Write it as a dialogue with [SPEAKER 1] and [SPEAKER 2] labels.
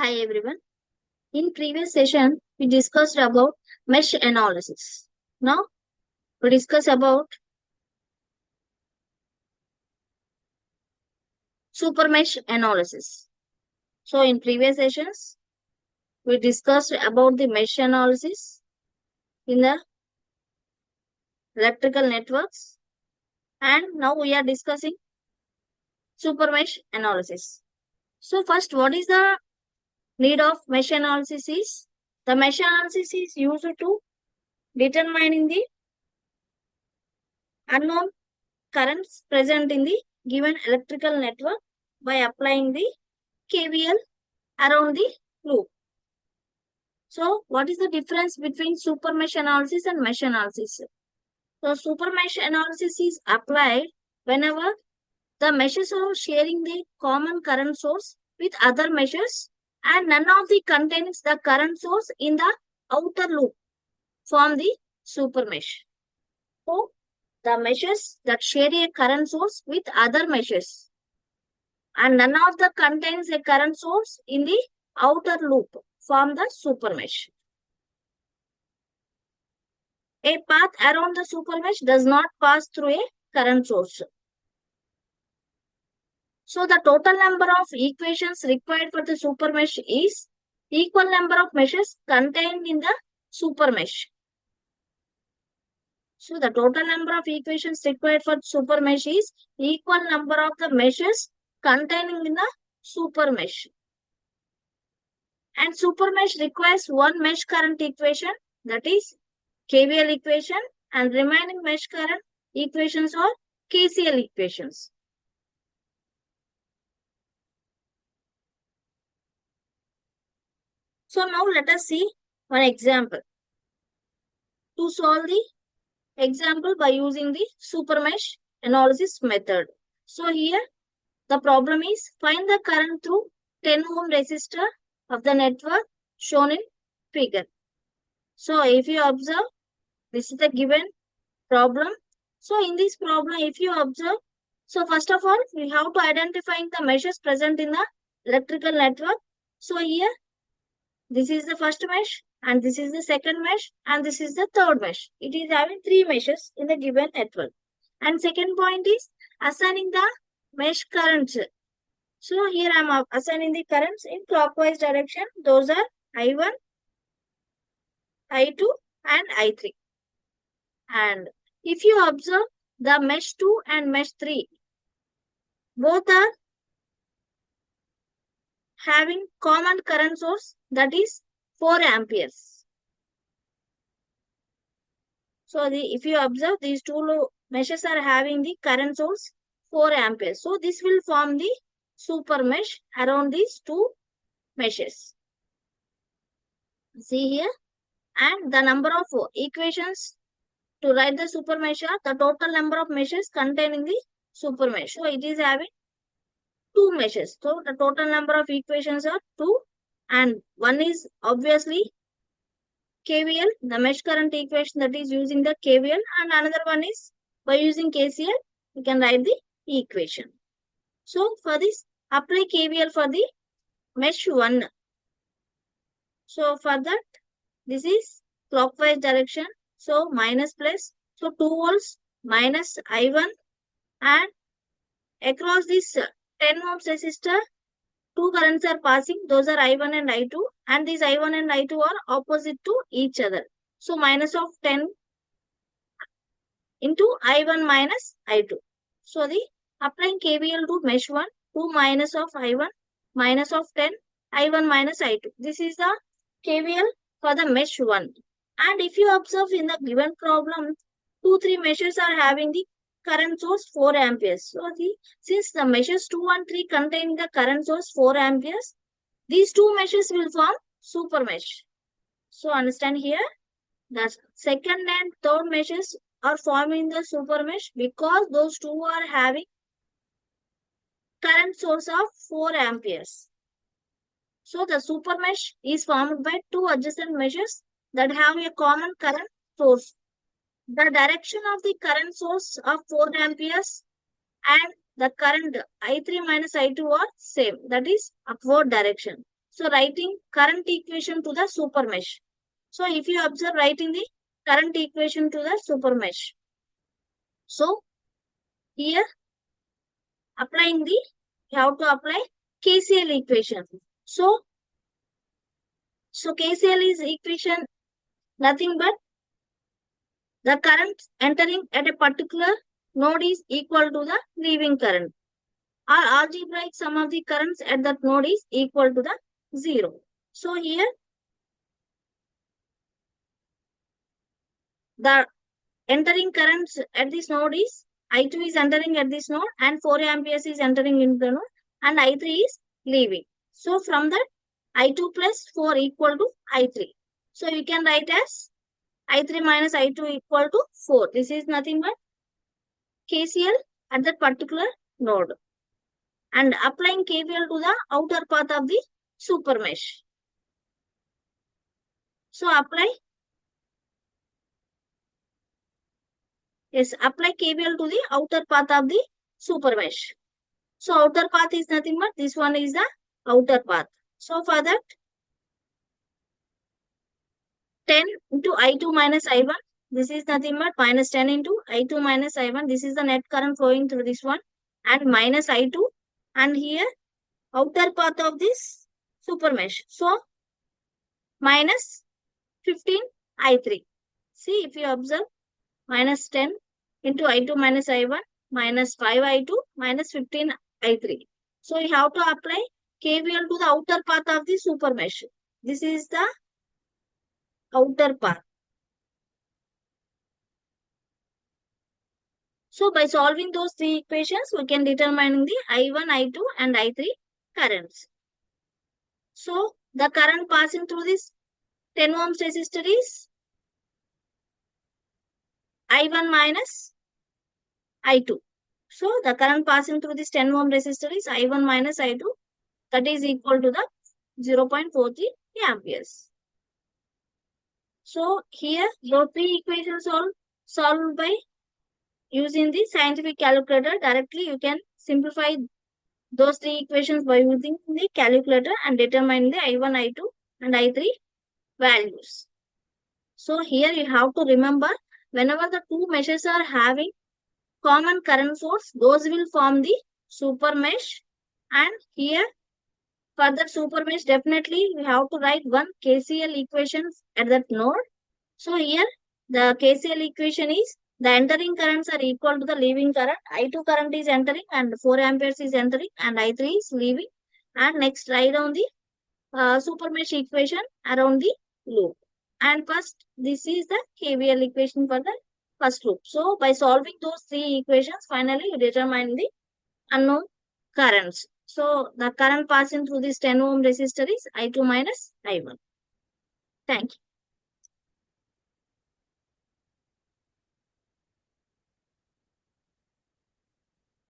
[SPEAKER 1] Hi everyone. In previous session, we discussed about mesh analysis. Now, we discuss about supermesh analysis. So, in previous sessions, we discussed about the mesh analysis in the electrical networks, and now we are discussing supermesh analysis. So, first, what is the need of mesh analysis is? The mesh analysis is used to determine the unknown currents present in the given electrical network by applying the KVL around the loop. So, what is the difference between supermesh analysis and mesh analysis? So, supermesh analysis is applied whenever the meshes are sharing the common current source with other meshes and none of the contains the current source in the outer loop form the supermesh. So, the meshes that share a current source with other meshes and none of the contains a current source in the outer loop form the supermesh. A path around the supermesh does not pass through a current source. So the total number of equations required for the supermesh is equal number of meshes contained in the supermesh. So the total number of equations required for supermesh is equal number of the meshes containing in the supermesh. And supermesh requires one mesh current equation, that is KVL equation, and remaining mesh current equations are KCL equations. So now let us see one example to solve the example by using the supermesh analysis method. So here the problem is find the current through 10 ohm resistor of the network shown in figure. So if you observe, this is the given problem. So in this problem, if you observe, so first of all, we have to identify the meshes present in the electrical network. So here, this is the first mesh, and this is the second mesh, and this is the third mesh. It is having three meshes in the given network. And second point is assigning the mesh currents. So here I am assigning the currents in clockwise direction. Those are I1, I2, and I3. And if you observe the mesh 2 and mesh 3, both are having common current source, that is 4 amperes. So if you observe, these two meshes are having the current source 4 amperes. So this will form the super mesh around these two meshes. See here, and the number of equations to write the super mesh are the total number of meshes containing the super mesh. So it is having two meshes. So the total number of equations are 2, and one is obviously KVL, the mesh current equation, that is using the KVL, and another one is by using KCL, we can write the equation. So for this, apply KVL for the mesh 1. So for that, this is clockwise direction. So minus plus, so 2 volts minus I1, and across this 10 ohms resistor, two currents are passing. Those are I1 and I2, and these I1 and I2 are opposite to each other. So minus of 10 into I1 minus I2. So the applying KVL to mesh 1, 2 minus of I1 minus of 10, I1 minus I2. This is the KVL for the mesh 1. And if you observe in the given problem, 2-3 meshes are having the current source 4 amperes. So since the meshes 2 and 3 contain the current source 4 amperes, these two meshes will form super mesh. So understand here, the second and third meshes are forming the super mesh because those two are having current source of 4 amperes. So the super mesh is formed by two adjacent meshes that have a common current source. The direction of the current source of 4 amperes and the current I3 minus I2 are same, that is upward direction. So writing current equation to the super mesh. So if you observe writing the current equation to the super mesh. So here applying the, you have to apply KCL equation. So KCL is equation nothing but the current entering at a particular node is equal to the leaving current. Or algebraic sum of the currents at that node is equal to the 0. So here the entering currents at this node is I2 is entering at this node and 4 amperes is entering into the node and I3 is leaving. So from that I2 plus 4 equal to I3. So you can write as I3 minus I2 equal to 4. This is nothing but KCL at that particular node. And applying KVL to the outer path of the super mesh. So apply KVL to the outer path of the super mesh. So outer path is nothing but this one is the outer path. So for that 10 into I2 minus I1. This is nothing but minus 10 into I2 minus I1. This is the net current flowing through this one and minus I2 and here outer path of this super mesh. So minus 15 I3. See if you observe minus 10 into I2 minus I1 minus 5 I2 minus 15 I3. So you have to apply KVL to the outer path of the super mesh. This is the outer path. So by solving those three equations, we can determine the I1, I2 and I3 currents. So the current passing through this 10 ohms resistor is I1 minus I2. So the current passing through this 10 ohm resistor is I1 minus I2, that is equal to the 0.43 amperes. So here those three equations are solved by using the scientific calculator. Directly you can simplify those three equations by using the calculator and determine the I1, I2 and I3 values. So here you have to remember whenever the two meshes are having common current source, those will form the super mesh. And here for that super mesh, definitely we have to write one KCL equation at that node. So here the KCL equation is the entering currents are equal to the leaving current. I2 current is entering and 4 amperes is entering and I3 is leaving. And next write down the super mesh equation around the loop. And first this is the KVL equation for the first loop. So by solving those three equations, finally you determine the unknown currents. So the current passing through this 10 ohm resistor is I2 minus I1. Thank you.